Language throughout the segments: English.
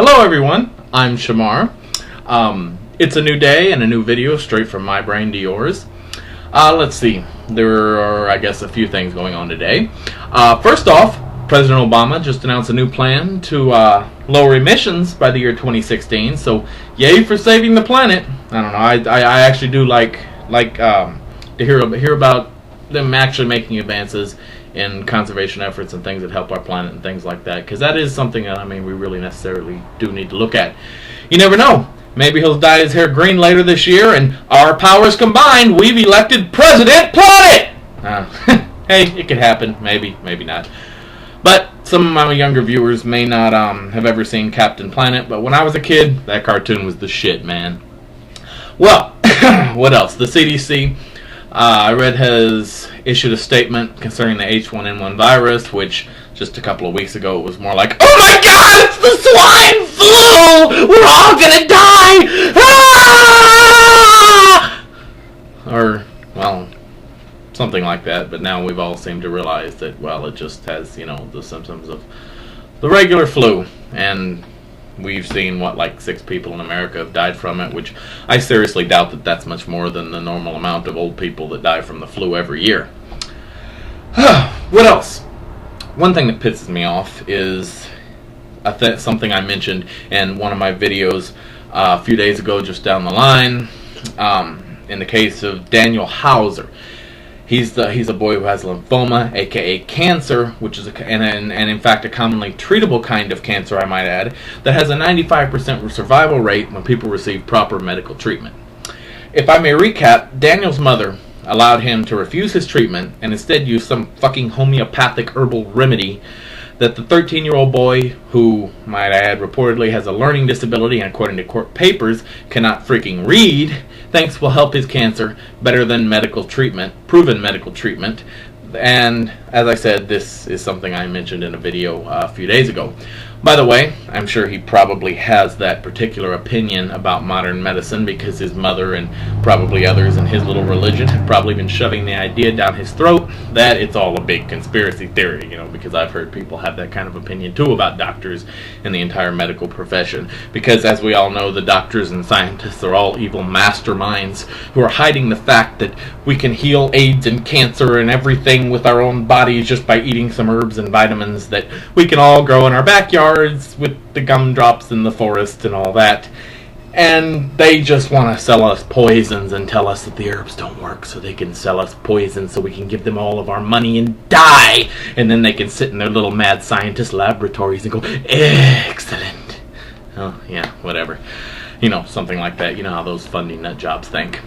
Hello everyone, I'm Shamar. It's a new day and a new video straight from my brain to yours. Let's see, there are I guess a few things going on today. First off, President Obama just announced a new plan to lower emissions by the year 2016, so yay for saving the planet. I don't know, I actually do like to hear about them actually making advances in conservation efforts and things that help our planet and things like that, because that is something that we really necessarily do need to look at. You never know, maybe he'll dye his hair green later this year and our powers combined, we've elected President Planet! Hey, it could happen, maybe not. But some of my younger viewers may not have ever seen Captain Planet, but when I was a kid, that cartoon was the shit, man. Well, what else? The CDC, I read, has issued a statement concerning the H1N1 virus, which just a couple of weeks ago it was more like, oh my god, it's the swine flu! We're all gonna die! Ah! Or, well, something like that, but now we've all seemed to realize that, well, it just has, the symptoms of the regular flu, and we've seen, like 6 people in America have died from it, which I seriously doubt that that's much more than the normal amount of old people that die from the flu every year. What else? One thing that pisses me off is something I mentioned in one of my videos a few days ago, just down the line, in the case of Daniel Hauser. He's a boy who has lymphoma, aka cancer, which is and in fact a commonly treatable kind of cancer, I might add, that has a 95% survival rate when people receive proper medical treatment. If I may recap, Daniel's mother allowed him to refuse his treatment and instead use some fucking homeopathic herbal remedy that the 13-year-old boy, who, might I add, reportedly has a learning disability and according to court papers cannot freaking read, thinks will help his cancer better than medical treatment, proven medical treatment. And as I said, this is something I mentioned in a video a few days ago. By the way, I'm sure he probably has that particular opinion about modern medicine because his mother and probably others in his little religion have probably been shoving the idea down his throat that it's all a big conspiracy theory, because I've heard people have that kind of opinion too about doctors and the entire medical profession. Because as we all know, the doctors and scientists are all evil masterminds who are hiding the fact that we can heal AIDS and cancer and everything with our own bodies just by eating some herbs and vitamins that we can all grow in our backyards with the gumdrops in the forest and all that. And they just want to sell us poisons and tell us that the herbs don't work, so they can sell us poisons so we can give them all of our money and die. And then they can sit in their little mad scientist laboratories and go, excellent. Oh, yeah, whatever. Something like that. You know how those funding nut jobs think.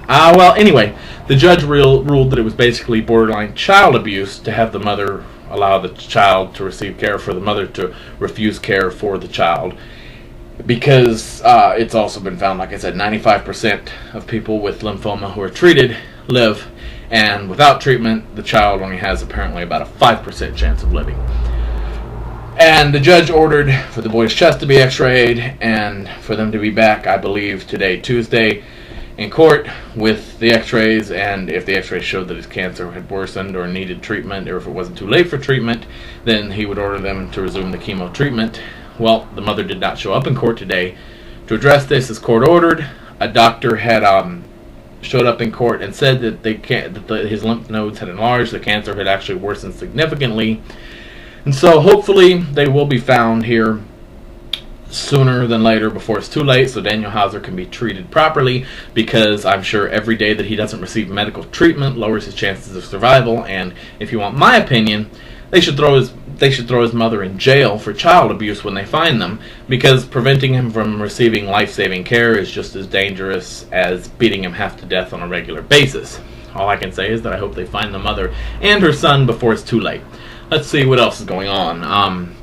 Well, anyway, the judge ruled that it was basically borderline child abuse to have the mother allow the child to receive care, for the mother to refuse care for the child, because it's also been found, like I said, 95% of people with lymphoma who are treated live, and without treatment the child only has apparently about a 5% chance of living. And the judge ordered for the boy's chest to be x-rayed and for them to be back, I believe, today, Tuesday, in court with the x-rays, and if the x-rays showed that his cancer had worsened or needed treatment, or if it wasn't too late for treatment, then he would order them to resume the chemo treatment. Well, the mother did not show up in court today to address this as court ordered. A doctor had showed up in court and said that his lymph nodes had enlarged, the cancer had actually worsened significantly, and so hopefully they will be found here sooner than later before it's too late, so Daniel Hauser can be treated properly, because I'm sure every day that he doesn't receive medical treatment lowers his chances of survival. And if you want my opinion, they should throw his mother in jail for child abuse when they find them, because preventing him from receiving life-saving care is just as dangerous as beating him half to death on a regular basis. All I can say is that I hope they find the mother and her son before it's too late. Let's see what else is going on.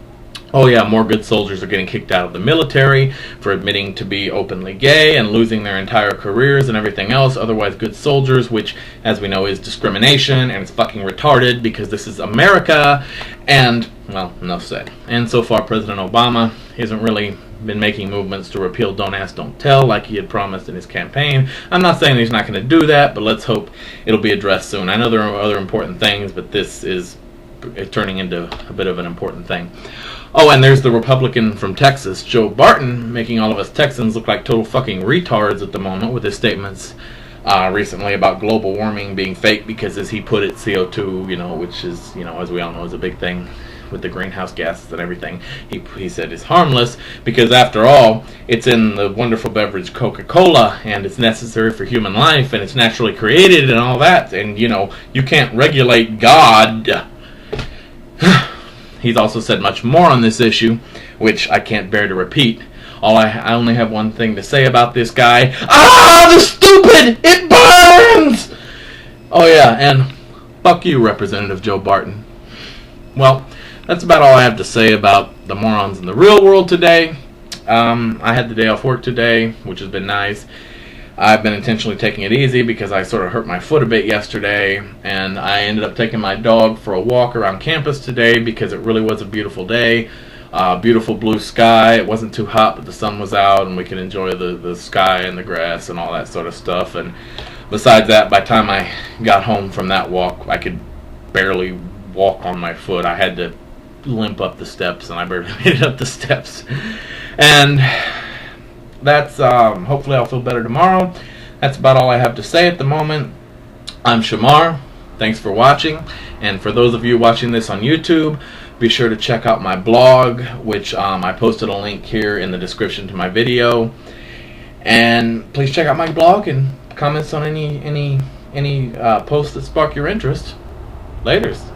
Oh yeah, more good soldiers are getting kicked out of the military for admitting to be openly gay and losing their entire careers and everything else. Otherwise good soldiers, which, as we know, is discrimination, and it's fucking retarded because this is America. And, well, enough said. And so far, President Obama hasn't really been making movements to repeal Don't Ask, Don't Tell like he had promised in his campaign. I'm not saying he's not going to do that, but let's hope it'll be addressed soon. I know there are other important things, but this is turning into a bit of an important thing. Oh, and there's the Republican from Texas, Joe Barton, making all of us Texans look like total fucking retards at the moment with his statements recently about global warming being fake because, as he put it, CO2, which is, as we all know, is a big thing with the greenhouse gases and everything, he said is harmless because, after all, it's in the wonderful beverage Coca-Cola, and it's necessary for human life, and it's naturally created and all that, and, you can't regulate God. He's also said much more on this issue, which I can't bear to repeat. I only have one thing to say about this guy. The stupid! It burns! Oh yeah, and fuck you, Representative Joe Barton. Well, that's about all I have to say about the morons in the real world today. I had the day off work today, which has been nice. I've been intentionally taking it easy because I sort of hurt my foot a bit yesterday, and I ended up taking my dog for a walk around campus today because it really was a beautiful day. Beautiful blue sky. It wasn't too hot, but the sun was out, and we could enjoy the sky and the grass and all that sort of stuff. And besides that, by the time I got home from that walk, I could barely walk on my foot. I had to limp up the steps, and I barely made it up the steps. And that's, hopefully I'll feel better tomorrow. That's about all I have to say at the moment. I'm Shamar. Thanks for watching. And for those of you watching this on YouTube, be sure to check out my blog, which I posted a link here in the description to my video. And please check out my blog and comments on any posts that spark your interest. Laters.